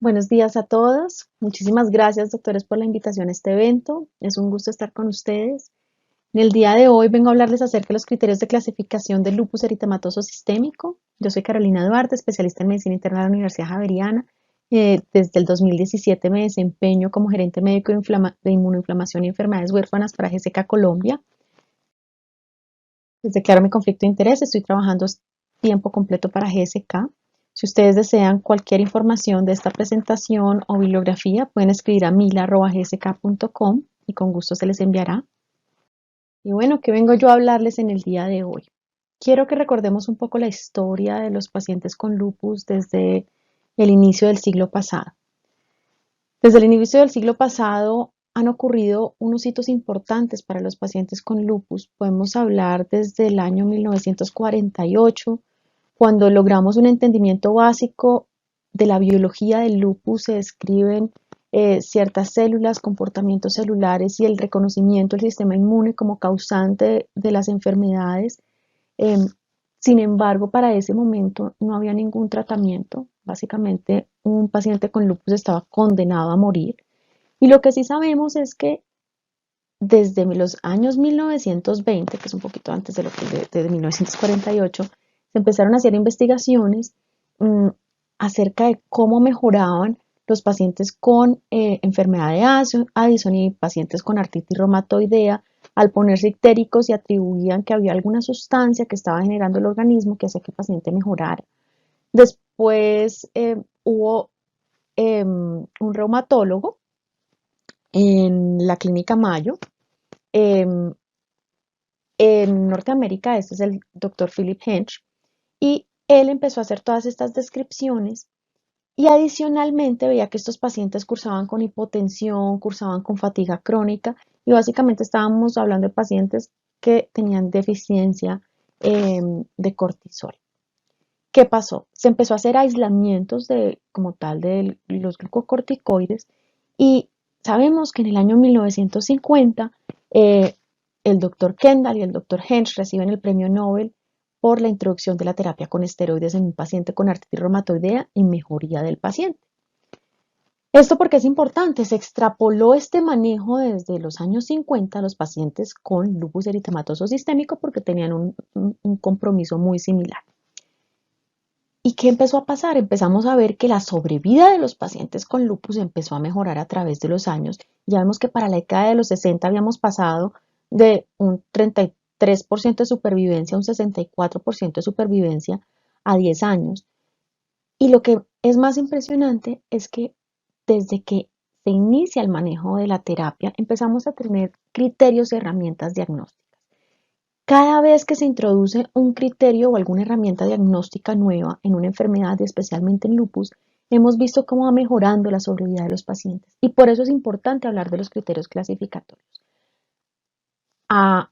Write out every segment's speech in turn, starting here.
Buenos días a todos. Muchísimas gracias, doctores, por la invitación a este evento. Es un gusto estar con ustedes. En el día de hoy vengo a hablarles acerca de los criterios de clasificación del lupus eritematoso sistémico. Yo soy Carolina Duarte, especialista en medicina interna de la Universidad Javeriana. Desde el 2017 me desempeño como gerente médico de inmunoinflamación y enfermedades huérfanas para GSK Colombia. Les declaro mi conflicto de interés. Estoy trabajando tiempo completo para GSK. Si ustedes desean cualquier información de esta presentación o bibliografía, pueden escribir a mila@gsk.com y con gusto se les enviará. Y bueno, ¿qué vengo yo a hablarles en el día de hoy? Quiero que recordemos un poco la historia de los pacientes con lupus desde el inicio del siglo pasado. Desde el inicio del siglo pasado han ocurrido unos hitos importantes para los pacientes con lupus. Podemos hablar desde el año 1948, cuando logramos un entendimiento básico de la biología del lupus. Se describen ciertas células, comportamientos celulares y el reconocimiento del sistema inmune como causante de las enfermedades. Sin embargo, para ese momento no había ningún tratamiento. Básicamente, un paciente con lupus estaba condenado a morir. Y lo que sí sabemos es que desde los años 1920, que es un poquito antes de 1948, se empezaron a hacer investigaciones acerca de cómo mejoraban los pacientes con enfermedad de Addison y pacientes con artritis reumatoidea al ponerse ictéricos, y atribuían que había alguna sustancia que estaba generando el organismo que hacía que el paciente mejorara. Después hubo un reumatólogo en la clínica Mayo. em, en Norteamérica, este es el doctor Philip Hench, y él empezó a hacer todas estas descripciones y adicionalmente veía que estos pacientes cursaban con hipotensión, cursaban con fatiga crónica, y básicamente estábamos hablando de pacientes que tenían deficiencia de cortisol. ¿Qué pasó? Se empezó a hacer aislamientos como tal de los glucocorticoides, y sabemos que en el año 1950 eh, el doctor Kendall y el doctor Hench reciben el premio Nobel por la introducción de la terapia con esteroides en un paciente con artritis reumatoidea y mejoría del paciente. Esto porque es importante, se extrapoló este manejo desde los años 50 a los pacientes con lupus eritematoso sistémico porque tenían un compromiso muy similar. ¿Y qué empezó a pasar? Empezamos a ver que la sobrevida de los pacientes con lupus empezó a mejorar a través de los años. Ya vemos que para la década de los 60 habíamos pasado de un 33% de supervivencia a un 64% de supervivencia a 10 años. Y lo que es más impresionante es que desde que se inicia el manejo de la terapia, empezamos a tener criterios y herramientas diagnósticas. Cada vez que se introduce un criterio o alguna herramienta diagnóstica nueva en una enfermedad, y especialmente en lupus, hemos visto cómo va mejorando la sobrevida de los pacientes. Y por eso es importante hablar de los criterios clasificatorios. A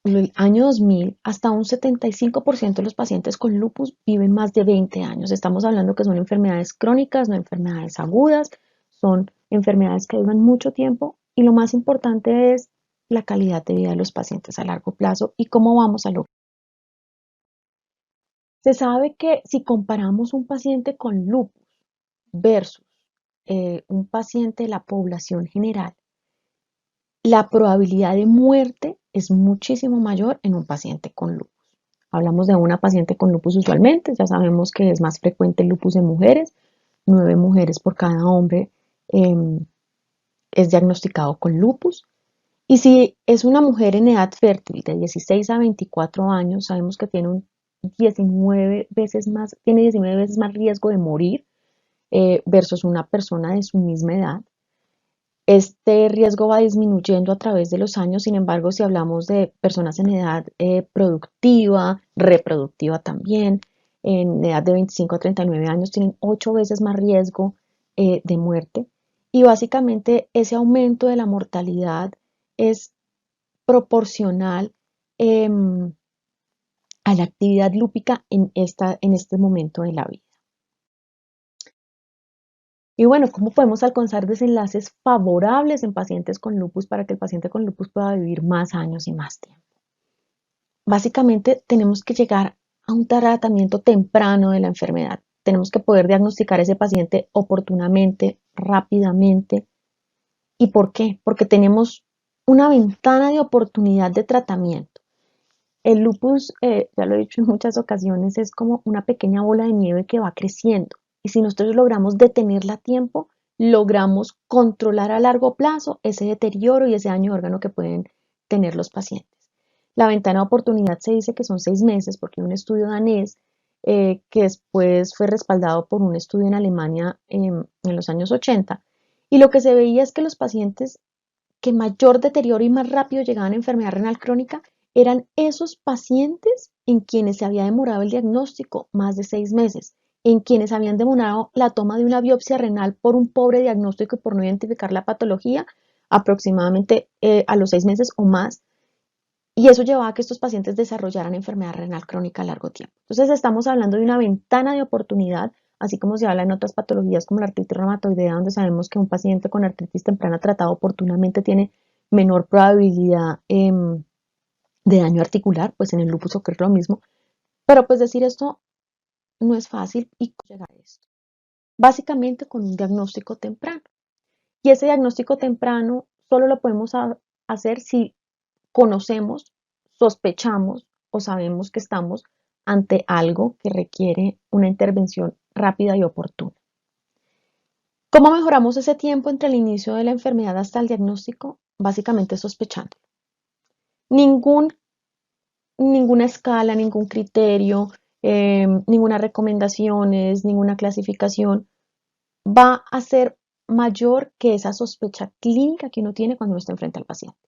el año 2000, hasta un 75% de los pacientes con lupus viven más de 20 años. Estamos hablando que son enfermedades crónicas, no enfermedades agudas, son enfermedades que duran mucho tiempo, y lo más importante es la calidad de vida de los pacientes a largo plazo y cómo vamos a lograr. Se sabe que si comparamos un paciente con lupus versus un paciente de la población general, la probabilidad de muerte es muchísimo mayor en un paciente con lupus. Hablamos de una paciente con lupus usualmente, ya sabemos que es más frecuente el lupus en mujeres, 9 mujeres por cada hombre es diagnosticado con lupus. Y si es una mujer en edad fértil de 16 a 24 años, sabemos que tiene 19 veces más, tiene 19 veces más riesgo de morir versus una persona de su misma edad. Este riesgo va disminuyendo a través de los años. Sin embargo, si hablamos de personas en edad productiva, reproductiva también, en edad de 25 a 39 años, tienen 8 veces más riesgo de muerte. Y básicamente ese aumento de la mortalidad es proporcional eh, a la actividad lúpica en este momento de la vida. Y bueno, ¿cómo podemos alcanzar desenlaces favorables en pacientes con lupus para que el paciente con lupus pueda vivir más años y más tiempo? Básicamente tenemos que llegar a un tratamiento temprano de la enfermedad. tenemos que poder diagnosticar a ese paciente oportunamente, rápidamente. ¿Y por qué? Porque tenemos una ventana de oportunidad de tratamiento. El lupus, ya lo he dicho en muchas ocasiones, es como una pequeña bola de nieve que va creciendo. Y si nosotros logramos detenerla a tiempo, logramos controlar a largo plazo ese deterioro y ese daño de órgano que pueden tener los pacientes. La ventana de oportunidad se dice que son 6 meses, porque hay un estudio danés que después fue respaldado por un estudio en Alemania en los años 80. Y lo que se veía es que los pacientes que mayor deterioro y más rápido llegaban a enfermedad renal crónica eran esos pacientes en quienes se había demorado el diagnóstico más de 6 meses, en quienes habían demorado la toma de una biopsia renal por un pobre diagnóstico y por no identificar la patología aproximadamente a los 6 meses o más. Y eso llevaba a que estos pacientes desarrollaran enfermedad renal crónica a largo tiempo. Entonces estamos hablando de una ventana de oportunidad, así como se habla en otras patologías como la artritis reumatoidea, donde sabemos que un paciente con artritis temprana tratado oportunamente tiene menor probabilidad de daño articular, pues en el lupus ocurre lo mismo. Pero pues decir esto no es fácil y llegar a esto. Básicamente con un diagnóstico temprano. Y ese diagnóstico temprano solo lo podemos hacer si conocemos, sospechamos o sabemos que estamos ante algo que requiere una intervención rápida y oportuna. ¿Cómo mejoramos ese tiempo entre el inicio de la enfermedad hasta el diagnóstico? Básicamente sospechando. Ninguna escala, ningún criterio, ninguna recomendaciones, ninguna clasificación va a ser mayor que esa sospecha clínica que uno tiene cuando uno está enfrente al paciente.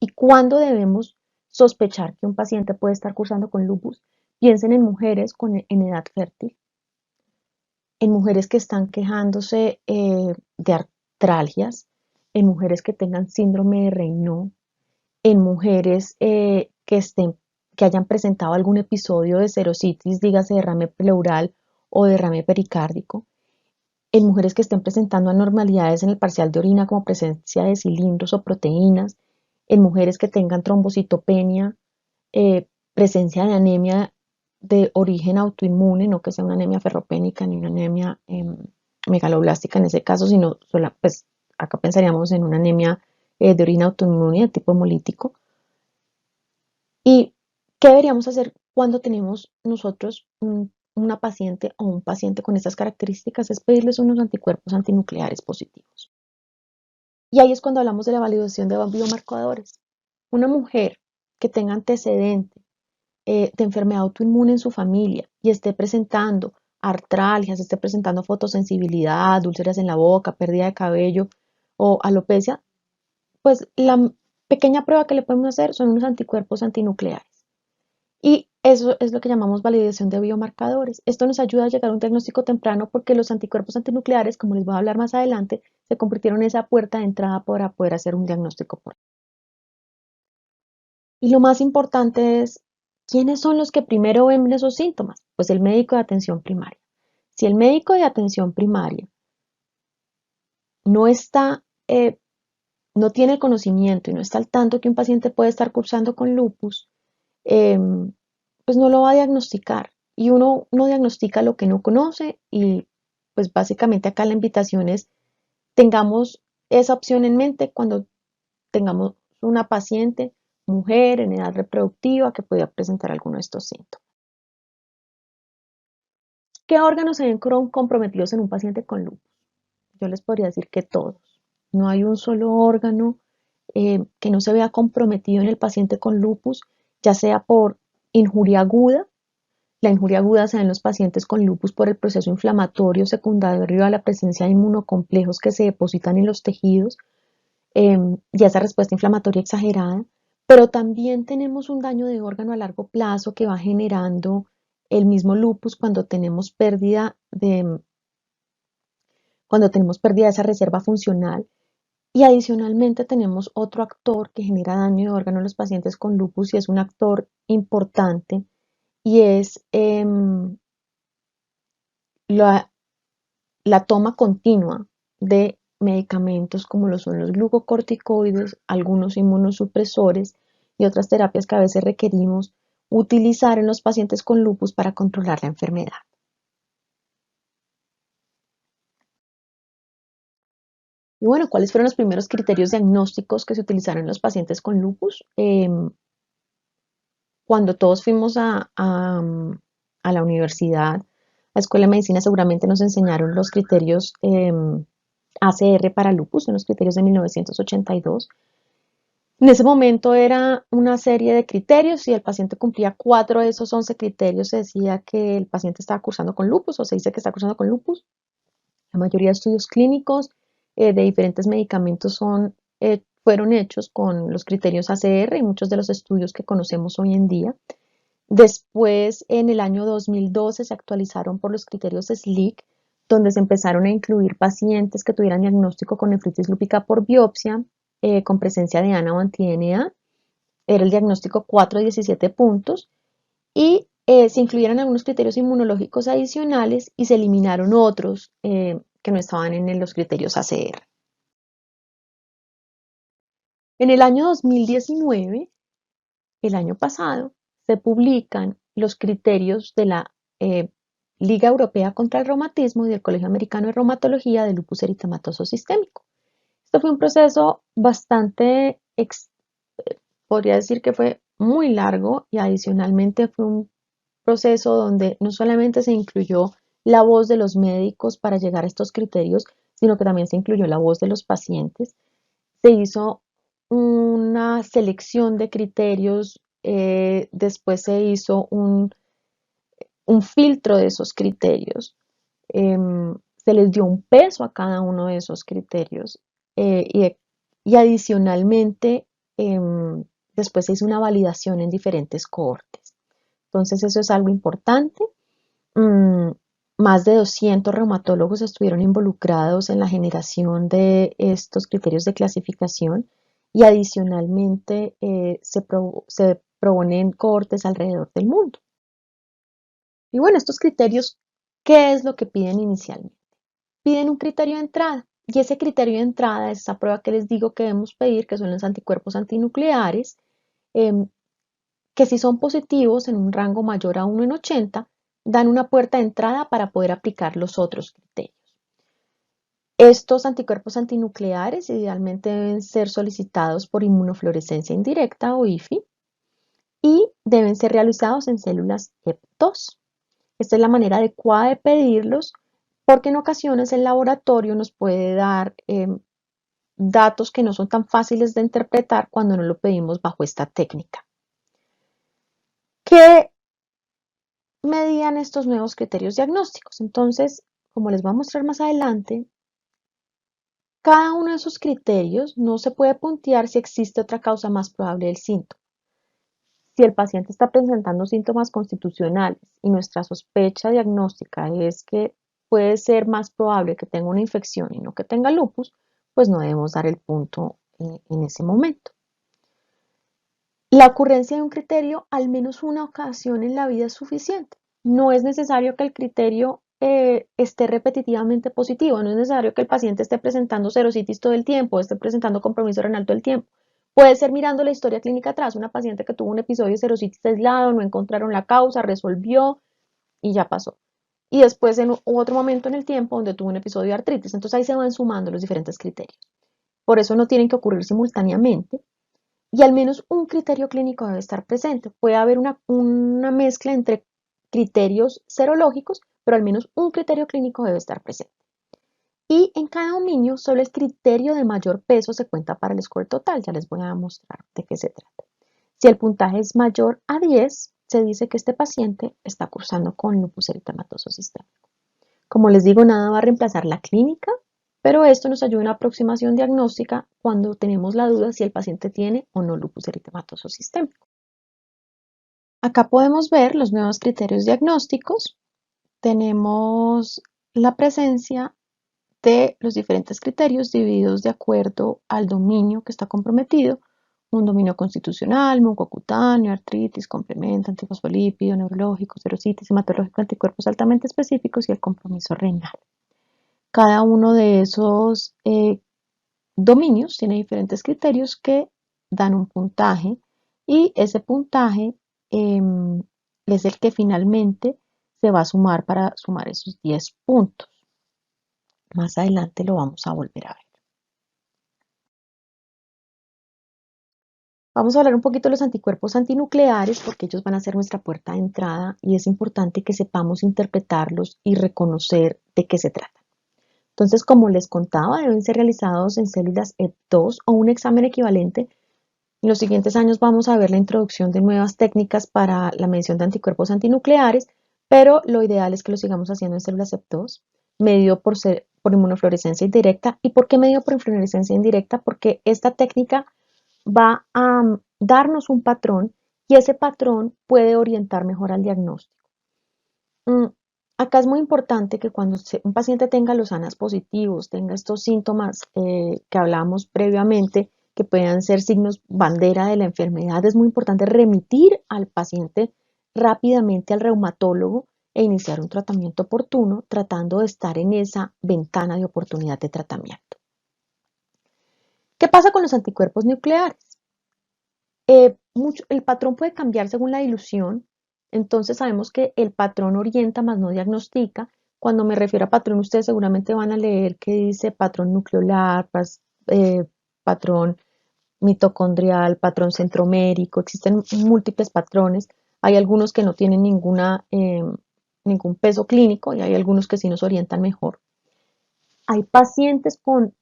¿Y cuándo debemos sospechar que un paciente puede estar cursando con lupus? Piensen en mujeres en edad fértil, en mujeres que están quejándose de artralgias, en mujeres que tengan síndrome de Raynaud, en mujeres que hayan presentado algún episodio de serositis, dígase derrame pleural o derrame pericárdico, en mujeres que estén presentando anormalidades en el parcial de orina como presencia de cilindros o proteínas, en mujeres que tengan trombocitopenia, presencia de anemia de origen autoinmune, no que sea una anemia ferropénica ni una anemia megaloblástica en ese caso, sino pues acá pensaríamos en una anemia de orina autoinmune de tipo hemolítico. ¿Y qué deberíamos hacer cuando tenemos nosotros una paciente o un paciente con estas características? Es pedirles unos anticuerpos antinucleares positivos. Y ahí es cuando hablamos de la validación de biomarcadores. Una mujer que tenga antecedente de enfermedad autoinmune en su familia y esté presentando artralgias, esté presentando fotosensibilidad, úlceras en la boca, pérdida de cabello o alopecia, pues la pequeña prueba que le podemos hacer son unos anticuerpos antinucleares. Y eso es lo que llamamos validación de biomarcadores. Esto nos ayuda a llegar a un diagnóstico temprano porque los anticuerpos antinucleares, como les voy a hablar más adelante, se convirtieron en esa puerta de entrada para poder hacer un diagnóstico. Y lo más importante es, ¿quiénes son los que primero ven esos síntomas? Pues el médico de atención primaria. Si el médico de atención primaria no está, no tiene el conocimiento y no está al tanto que un paciente puede estar cursando con lupus, pues no lo va a diagnosticar. Y uno no diagnostica lo que no conoce y pues básicamente acá la invitación es tengamos esa opción en mente cuando tengamos una paciente, mujer en edad reproductiva que pueda presentar alguno de estos síntomas. ¿Qué órganos se ven comprometidos en un paciente con lupus? Yo les podría decir que todos. No hay un solo órgano que no se vea comprometido en el paciente con lupus, ya sea por injuria aguda. La injuria aguda se da en los pacientes con lupus por el proceso inflamatorio secundario a la presencia de inmunocomplejos que se depositan en los tejidos y esa respuesta inflamatoria exagerada. Pero también tenemos un daño de órgano a largo plazo que va generando el mismo lupus cuando tenemos pérdida de esa reserva funcional. Y adicionalmente tenemos otro actor que genera daño de órgano en los pacientes con lupus y es un actor importante y es la toma continua de medicamentos como lo son los glucocorticoides, algunos inmunosupresores y otras terapias que a veces requerimos utilizar en los pacientes con lupus para controlar la enfermedad. Y bueno, ¿cuáles fueron los primeros criterios diagnósticos que se utilizaron en los pacientes con lupus? Cuando todos fuimos a la universidad, a la Escuela de Medicina, seguramente nos enseñaron los criterios ACR para lupus, son los criterios de 1982. En ese momento era una serie de criterios. Si el paciente cumplía 4 de esos 11 criterios, se decía que el paciente estaba cursando con lupus o se dice que está cursando con lupus. La mayoría de estudios clínicos de diferentes medicamentos fueron hechos con los criterios ACR y muchos de los estudios que conocemos hoy en día. Después, en el año 2012, se actualizaron por los criterios SLEEK, donde se empezaron a incluir pacientes que tuvieran diagnóstico con nefritis lúpica por biopsia, con presencia de ANA o anti-DNA. Era el diagnóstico 4 de 17 puntos. Y se incluyeron algunos criterios inmunológicos adicionales y se eliminaron otros que no estaban en los criterios ACR. En el año 2019, el año pasado, se publican los criterios de la Liga Europea contra el Reumatismo y del Colegio Americano de Reumatología de lupus eritematoso sistémico. Esto fue un proceso bastante, podría decir que fue muy largo, y adicionalmente fue un proceso donde no solamente se incluyó la voz de los médicos para llegar a estos criterios, sino que también se incluyó la voz de los pacientes. Se hizo una selección de criterios, después se hizo un filtro de esos criterios, se les dio un peso a cada uno de esos criterios y adicionalmente después se hizo una validación en diferentes cohortes. Entonces eso es algo importante. Más de 200 reumatólogos estuvieron involucrados en la generación de estos criterios de clasificación y adicionalmente se proponen cohortes alrededor del mundo. Y bueno, estos criterios, ¿qué es lo que piden inicialmente? Piden un criterio de entrada, y ese criterio de entrada es esa prueba que les digo que debemos pedir, que son los anticuerpos antinucleares, que si son positivos en un rango mayor a 1 en 80, dan una puerta de entrada para poder aplicar los otros criterios. Estos anticuerpos antinucleares idealmente deben ser solicitados por inmunofluorescencia indirecta o IFI y deben ser realizados en células EP2. Esta es la manera adecuada de pedirlos, porque en ocasiones el laboratorio nos puede dar datos que no son tan fáciles de interpretar cuando no lo pedimos bajo esta técnica. ¿Qué medían estos nuevos criterios diagnósticos? Entonces, como les voy a mostrar más adelante, cada uno de esos criterios no se puede puntear si existe otra causa más probable del síntoma. Si el paciente está presentando síntomas constitucionales y nuestra sospecha diagnóstica es que puede ser más probable que tenga una infección y no que tenga lupus, pues no debemos dar el punto en ese momento. La ocurrencia de un criterio al menos una ocasión en la vida es suficiente. No es necesario que el criterio esté repetitivamente positivo, no es necesario que el paciente esté presentando serositis todo el tiempo, esté presentando compromiso renal todo el tiempo. Puede ser mirando la historia clínica atrás, una paciente que tuvo un episodio de serositis aislado, no encontraron la causa, resolvió y ya pasó. Y después en otro momento en el tiempo donde tuvo un episodio de artritis. Entonces ahí se van sumando los diferentes criterios. Por eso no tienen que ocurrir simultáneamente. Y al menos un criterio clínico debe estar presente. Puede haber una mezcla entre criterios serológicos, pero al menos un criterio clínico debe estar presente. Y en cada dominio, solo el criterio de mayor peso se cuenta para el score total. Ya les voy a mostrar de qué se trata. Si el puntaje es mayor a 10, se dice que este paciente está cursando con lupus eritematoso sistémico. Como les digo, nada va a reemplazar la clínica, pero esto nos ayuda en una aproximación diagnóstica cuando tenemos la duda si el paciente tiene o no lupus eritematoso sistémico. Acá podemos ver los nuevos criterios diagnósticos. Tenemos la presencia de los diferentes criterios divididos de acuerdo al dominio que está comprometido: un dominio constitucional, mucocutáneo, artritis, complemento, antifosfolípido, neurológico, serositis, hematológico, anticuerpos altamente específicos y el compromiso renal. Cada uno de esos dominios tiene diferentes criterios que dan un puntaje, y ese puntaje es el que finalmente se va a sumar para sumar esos 10 puntos. Más adelante lo vamos a volver a ver. Vamos a hablar un poquito de los anticuerpos antinucleares porque ellos van a ser nuestra puerta de entrada y es importante que sepamos interpretarlos y reconocer de qué se trata. Entonces, como les contaba, deben ser realizados en células EP2 o un examen equivalente. En los siguientes años vamos a ver la introducción de nuevas técnicas para la medición de anticuerpos antinucleares, pero lo ideal es que lo sigamos haciendo en células EP2, medido por inmunofluorescencia indirecta. ¿Y por qué medido por inmunofluorescencia indirecta? Porque esta técnica va a darnos un patrón y ese patrón puede orientar mejor al diagnóstico. Mm, Acá es muy importante que cuando un paciente tenga los ANAS positivos, tenga estos síntomas que hablamos previamente, que puedan ser signos bandera de la enfermedad, es muy importante remitir al paciente rápidamente al reumatólogo e iniciar un tratamiento oportuno, tratando de estar en esa ventana de oportunidad de tratamiento. ¿Qué pasa con los anticuerpos nucleares? El patrón puede cambiar según la dilución, entonces sabemos que el patrón orienta más no diagnostica. Cuando me refiero a patrón, ustedes seguramente van a leer que dice patrón nucleolar, patrón mitocondrial, patrón centromérico, existen múltiples patrones, hay algunos que no tienen ningún peso clínico y hay algunos que sí nos orientan mejor. Hay pacientes con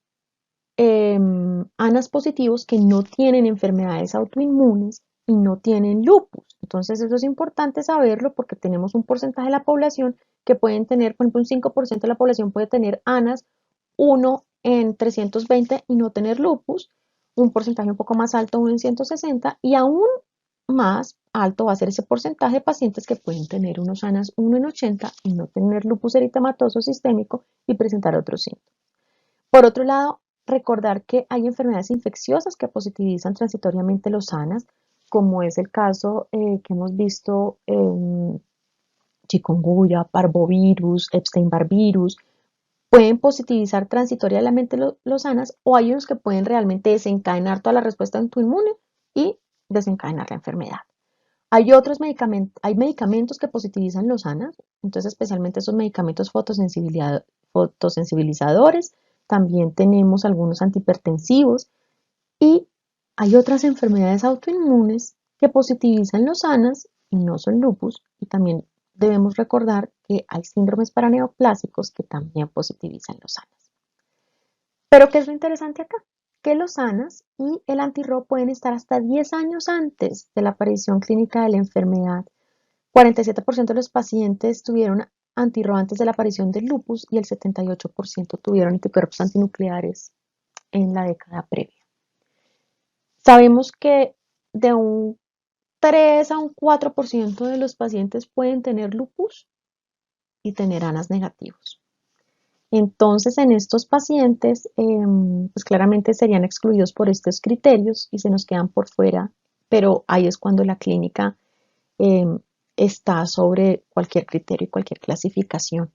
ANAS positivos que no tienen enfermedades autoinmunes y no tienen lupus. Entonces eso es importante saberlo porque tenemos un porcentaje de la población que pueden tener, por ejemplo, un 5% de la población puede tener ANAS 1 en 320 y no tener lupus, un porcentaje un poco más alto, 1 en 160, y aún más alto va a ser ese porcentaje de pacientes que pueden tener unos ANAS 1 en 80 y no tener lupus eritematoso sistémico y presentar otros síntomas. Por otro lado, recordar que hay enfermedades infecciosas que positivizan transitoriamente los ANAS, como es el caso que hemos visto en chikungunya, parvovirus, Epstein-Barr virus, pueden positivizar transitoriamente los ANAS o hay unos que pueden realmente desencadenar toda la respuesta autoinmune y desencadenar la enfermedad. Hay medicamentos que positivizan los ANAS, entonces especialmente esos medicamentos fotosensibilizadores, también tenemos algunos antihipertensivos y hay otras enfermedades autoinmunes que positivizan los ANAS y no son lupus y también debemos recordar que hay síndromes paraneoplásicos que también positivizan los ANAS. Pero ¿qué es lo interesante acá? Que los ANAS y el anti-RO pueden estar hasta 10 años antes de la aparición clínica de la enfermedad. 47% de los pacientes tuvieron anti-RO antes de la aparición del lupus y el 78% tuvieron anticuerpos antinucleares en la década previa. Sabemos que de un 3 a un 4% de los pacientes pueden tener lupus y tener ANAS negativos. Entonces, en estos pacientes, pues claramente serían excluidos por estos criterios y se nos quedan por fuera, pero ahí es cuando la clínica está sobre cualquier criterio y cualquier clasificación.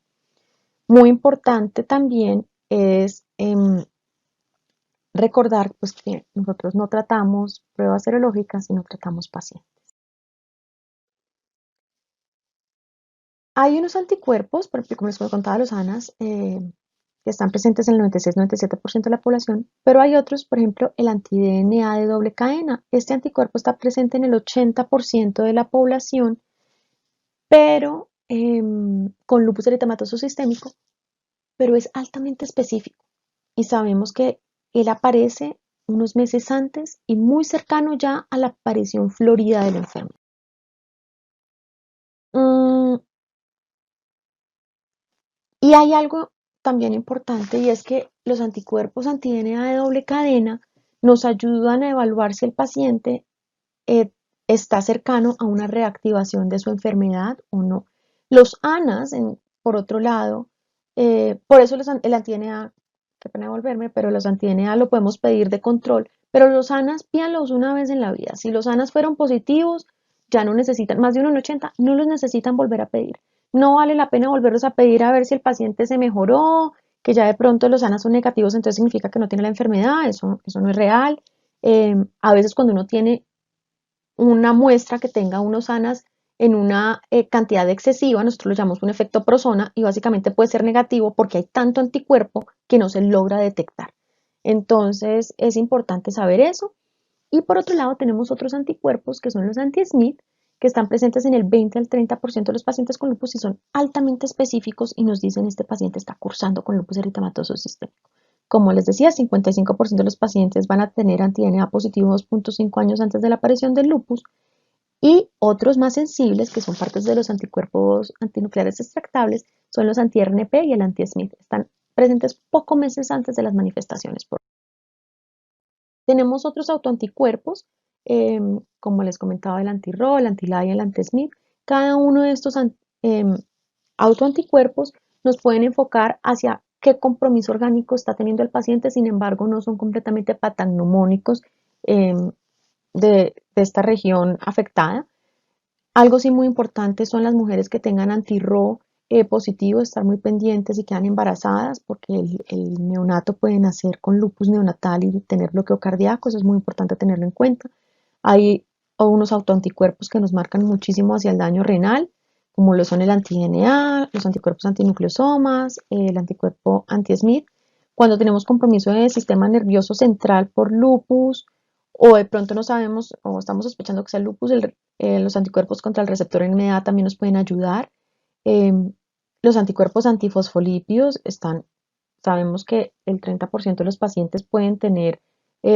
Muy importante también es recordar pues, que nosotros no tratamos pruebas serológicas, sino tratamos pacientes. Hay unos anticuerpos, por ejemplo, como les contaba, los ANAS, que están presentes en el 96-97% de la población, pero hay otros, por ejemplo, el anti-DNA de doble cadena. Este anticuerpo está presente en el 80% de la población, pero con lupus eritematoso sistémico, pero es altamente específico. Y sabemos que él aparece unos meses antes y muy cercano ya a la aparición florida de la enfermedad. Mm, Y hay algo también importante y es que los anticuerpos anti-DNA de doble cadena nos ayudan a evaluar si el paciente eh, está cercano a una reactivación de su enfermedad o no. Los ANAS, por otro lado, por eso el anti-DNA, qué pena volverme, pero los anti-DNA lo podemos pedir de control, pero los ANAS pídanlos una vez en la vida. Si los ANAS fueron positivos, ya no necesitan, más de 1 en 80, no los necesitan volver a pedir. No vale la pena volverlos a pedir a ver si el paciente se mejoró, que ya de pronto los ANAS son negativos, entonces significa que no tiene la enfermedad, eso no es real. A veces cuando uno tiene una muestra que tenga unos ANAS en una cantidad excesiva, nosotros lo llamamos un efecto prosona y básicamente puede ser negativo porque hay tanto anticuerpo que no se logra detectar. Entonces es importante saber eso. Y por otro lado tenemos otros anticuerpos que son los anti-Smith, que están presentes en el 20 al 30% de los pacientes con lupus y son altamente específicos y nos dicen este paciente está cursando con lupus eritematoso sistémico. Como les decía, 55% de los pacientes van a tener anti-DNA positivo 2.5 años antes de la aparición del lupus y otros más sensibles, que son partes de los anticuerpos antinucleares extractables, son los anti-RNP y el anti-Smith. Están presentes pocos meses antes de las manifestaciones. Tenemos otros autoanticuerpos, como les comentaba, el anti-RO, el anti-LA y el anti-SMIT. Cada uno de estos autoanticuerpos nos pueden enfocar hacia qué compromiso orgánico está teniendo el paciente, sin embargo, no son completamente patognomónicos de esta región afectada. Algo sí muy importante son las mujeres que tengan anti-RO positivo, estar muy pendientes y quedan embarazadas porque el neonato puede nacer con lupus neonatal y tener bloqueo cardíaco, eso es muy importante tenerlo en cuenta. Hay unos autoanticuerpos que nos marcan muchísimo hacia el daño renal, como lo son el anti-DNA, los anticuerpos antinucleosomas, el anticuerpo anti-SMIT. Cuando tenemos compromiso del sistema nervioso central por lupus, o de pronto no sabemos o estamos sospechando que sea lupus, los anticuerpos contra el receptor NMDA también nos pueden ayudar. Eh, los anticuerpos antifosfolípidos sabemos que el 30% de los pacientes pueden tener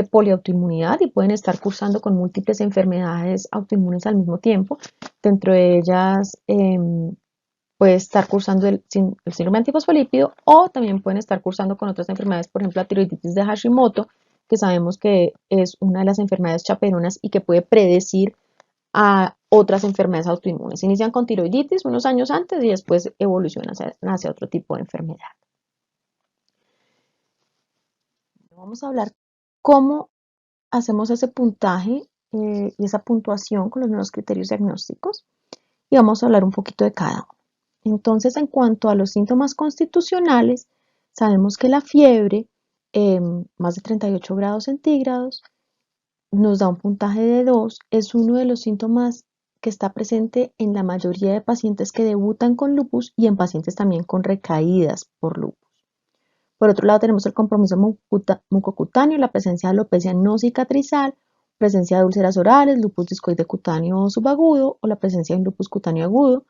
poliautoinmunidad y pueden estar cursando con múltiples enfermedades autoinmunes al mismo tiempo. Dentro de ellas puede estar cursando el síndrome antifosfolípido o también pueden estar cursando con otras enfermedades, por ejemplo la tiroiditis de Hashimoto, que sabemos que es una de las enfermedades chaperonas y que puede predecir a otras enfermedades autoinmunes. Inician con tiroiditis unos años antes y después evolucionan hacia otro tipo de enfermedad. Vamos a hablar cómo hacemos ese puntaje y esa puntuación con los nuevos criterios diagnósticos y vamos a hablar un poquito de cada uno. Entonces, en cuanto a los síntomas constitucionales, sabemos que la fiebre, más de 38 grados centígrados, nos da un puntaje de 2, es uno de los síntomas que está presente en la mayoría de pacientes que debutan con lupus y en pacientes también con recaídas por lupus. Por otro lado, tenemos el compromiso mucocutáneo, la presencia de alopecia no cicatrizal, presencia de úlceras orales, lupus discoide cutáneo subagudo o la presencia de un lupus cutáneo agudo.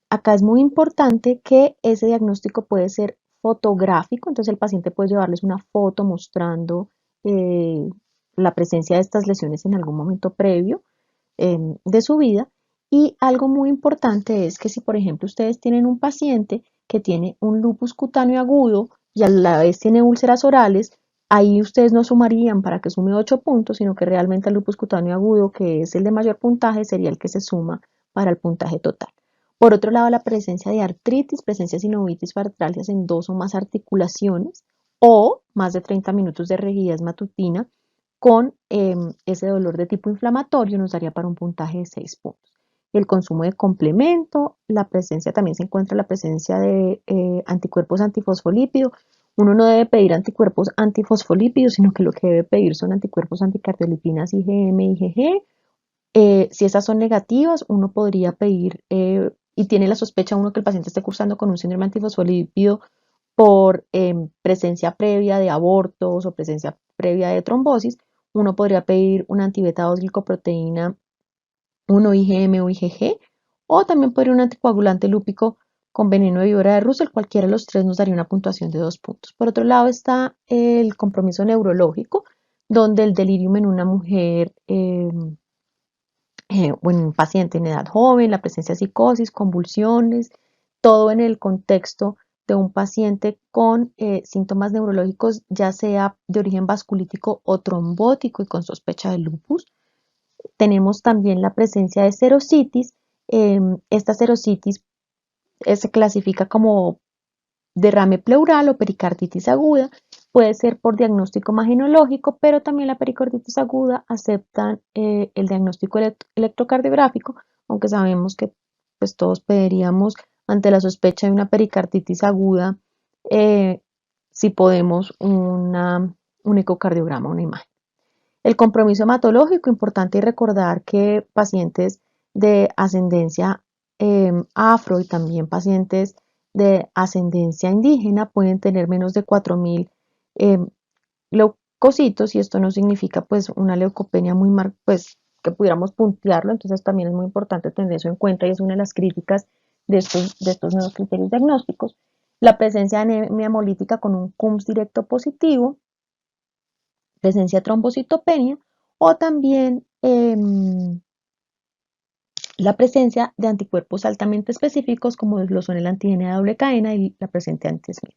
Acá es muy importante que ese diagnóstico puede ser fotográfico, entonces el paciente puede llevarles una foto mostrando la presencia de estas lesiones en algún momento previo de su vida. Y algo muy importante es que si, por ejemplo, ustedes tienen un paciente que tiene un lupus cutáneo agudo y a la vez tiene úlceras orales, ahí ustedes no sumarían para que sume 8 puntos, sino que realmente el lupus cutáneo agudo, que es el de mayor puntaje, sería el que se suma para el puntaje total. Por otro lado, la presencia de artritis, presencia de sinovitis o artralgias en 2 o más articulaciones o más de 30 minutos de rigidez matutina con ese dolor de tipo inflamatorio nos daría para un puntaje de 6 puntos. El consumo de complemento, la presencia, también se encuentra la presencia de anticuerpos antifosfolípidos. Uno no debe pedir anticuerpos antifosfolípidos, sino que lo que debe pedir son anticuerpos anticardiolipinas IgM y IgG. Si esas son negativas, uno podría pedir, y tiene la sospecha uno que el paciente esté cursando con un síndrome antifosfolípido por presencia previa de abortos o presencia previa de trombosis, uno podría pedir una antibeta 2 glicoproteína 1 IgM o IgG, o también podría un anticoagulante lúpico con veneno de víbora de Russell, cualquiera de los tres nos daría una puntuación de 2 puntos. Por otro lado está el compromiso neurológico, donde el delirium en una mujer o en un paciente en edad joven, la presencia de psicosis, convulsiones, todo en el contexto de un paciente con síntomas neurológicos, ya sea de origen vasculítico o trombótico y con sospecha de lupus. Tenemos también la presencia de serositis. Esta serositis se clasifica como derrame pleural o pericarditis aguda. Puede ser por diagnóstico imagenológico, pero también la pericarditis aguda aceptan el diagnóstico electrocardiográfico, aunque sabemos que pues, todos pediríamos ante la sospecha de una pericarditis aguda eh, si podemos un ecocardiograma, una imagen. El compromiso hematológico, importante recordar que pacientes de ascendencia afro y también pacientes de ascendencia indígena pueden tener menos de 4.000 leucocitos leucocitos y esto no significa pues una leucopenia muy pues que pudiéramos puntearlo, entonces también es muy importante tener eso en cuenta y es una de las críticas de estos nuevos criterios diagnósticos. La presencia de anemia hemolítica con un CUMS directo positivo, presencia de trombocitopenia o también la presencia de anticuerpos altamente específicos como lo son el antígeno de doble cadena y la presencia de anti-Smith.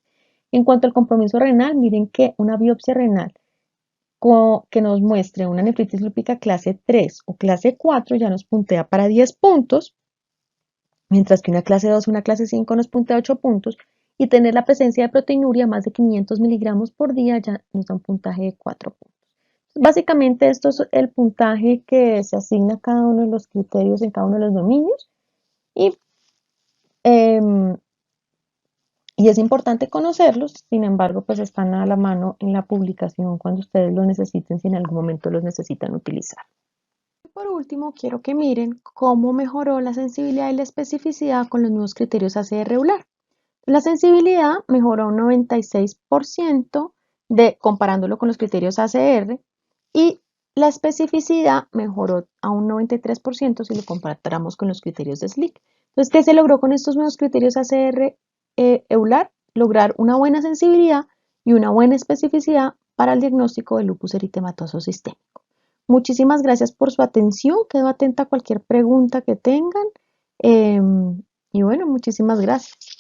En cuanto al compromiso renal, miren que una biopsia renal que nos muestre una nefritis lúpica clase 3 o clase 4 ya nos puntea para 10 puntos, mientras que una clase 2 o una clase 5 nos puntea 8 puntos, y tener la presencia de proteinuria más de 500 miligramos por día ya nos da un puntaje de 4 puntos. Básicamente esto es el puntaje que se asigna a cada uno de los criterios en cada uno de los dominios y, eh, y es importante conocerlos, sin embargo pues están a la mano en la publicación cuando ustedes lo necesiten, si en algún momento los necesitan utilizar. Por último, quiero que miren cómo mejoró la sensibilidad y la especificidad con los nuevos criterios ACR-EULAR. La sensibilidad mejoró un 96% comparándolo con los criterios ACR y la especificidad mejoró a un 93% si lo comparamos con los criterios de SLIC. Entonces, ¿qué se logró con estos nuevos criterios ACR-EULAR? Lograr una buena sensibilidad y una buena especificidad para el diagnóstico de lupus eritematoso sistémico. Muchísimas gracias por su atención. Quedo atenta a cualquier pregunta que tengan. Y bueno, muchísimas gracias.